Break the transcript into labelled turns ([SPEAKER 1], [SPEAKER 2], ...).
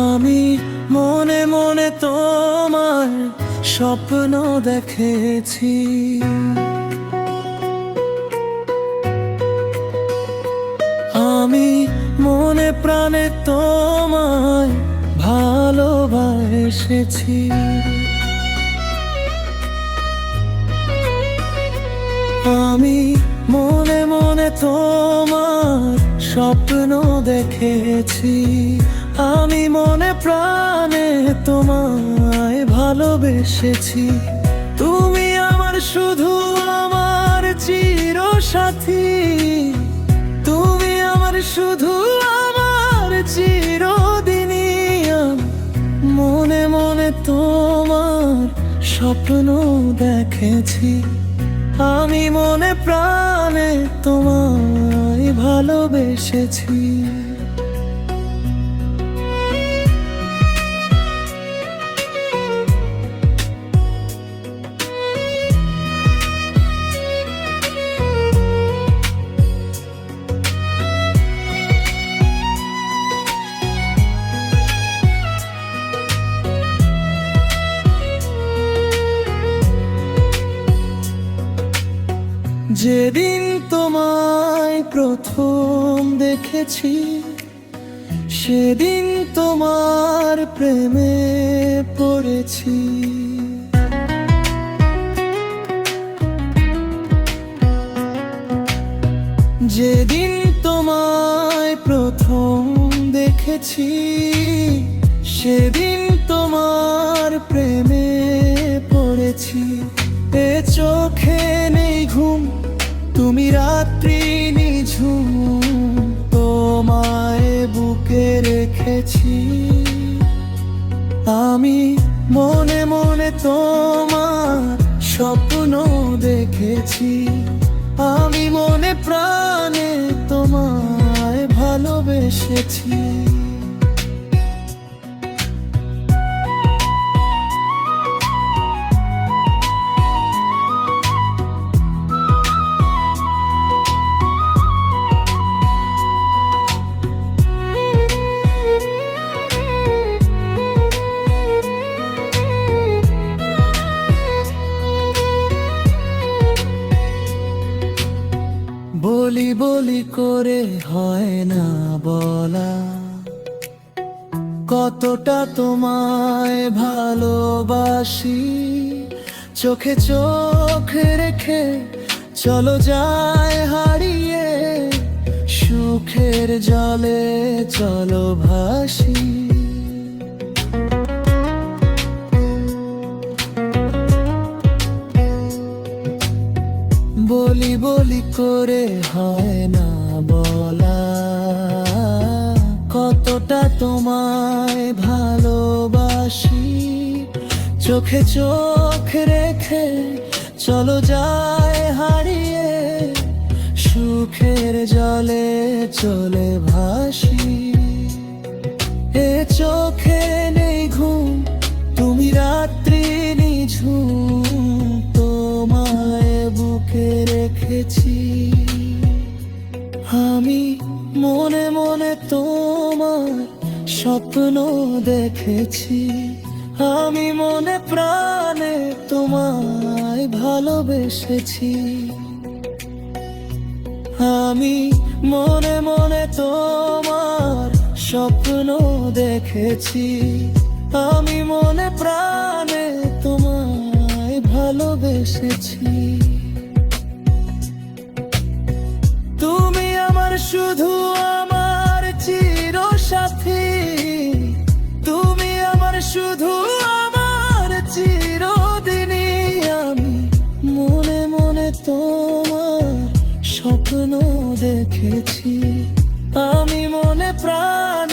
[SPEAKER 1] আমি মনে মনে তোমার স্বপ্ন দেখেছি, আমি মনে প্রাণে তোমায় ভালোবাসেছি। আমি মনে মনে তোমার স্বপ্ন দেখেছি, আমি মনে প্রাণে তোমায় ভালোবেসেছি। তুমি আমার শুধু আমার চিরসাথী, তুমি আমার শুধু আমার চিরদিনই। মনে মনে তোমার স্বপ্ন দেখেছি, আমি মনে প্রাণে তোমায় ভালোবেসেছি। যেদিন তোমায় প্রথম দেখেছি, সেদিন তোমার প্রেমে পড়েছি। যেদিন তোমায় প্রথম দেখেছি, সেদিন তোমার প্রেমে পড়েছি। এ চোখে নেই ঘুম, তুমি রাত্রি নিঝুম, তোমায় বুকে রেখেছি। আমি মনে মনে তোমার স্বপ্ন দেখেছি, আমি মনে প্রাণে তোমায় ভালোবেসেছি। বলি বলি করে হয় না বলা, কতটা তোমায় ভালোবাসি। চোখে চোখ রেখে চলো যায় হারিয়ে, সুখের জলে চলো ভাসি। বলি বলি করে হয় না বলা, কতটা তোমায় ভালোবাসি। চোখে চোখ রেখে চলো যায় হারিয়ে, সুখের জলে চলে ভাসি। এ চোখে নেই ঘুম, তুমি রাত্রি নিঝুম, তোমায় বুকে রেখেছি। আমি মনে মনে তোমার স্বপ্ন দেখেছি, আমি মনে প্রাণে তোমায় ভালোবেসেছি। আমি মনে মনে তোমার স্বপ্ন দেখেছি, আমি মনে প্রাণে তোমায় ভালোবেসেছি। তুমি আমার শুধু আমার চিরসাথী, তুমি আমার শুধু আমার চিরদিনই। আমি মনে মনে তোমার স্বপ্ন দেখেছি, আমি মনে প্রাণ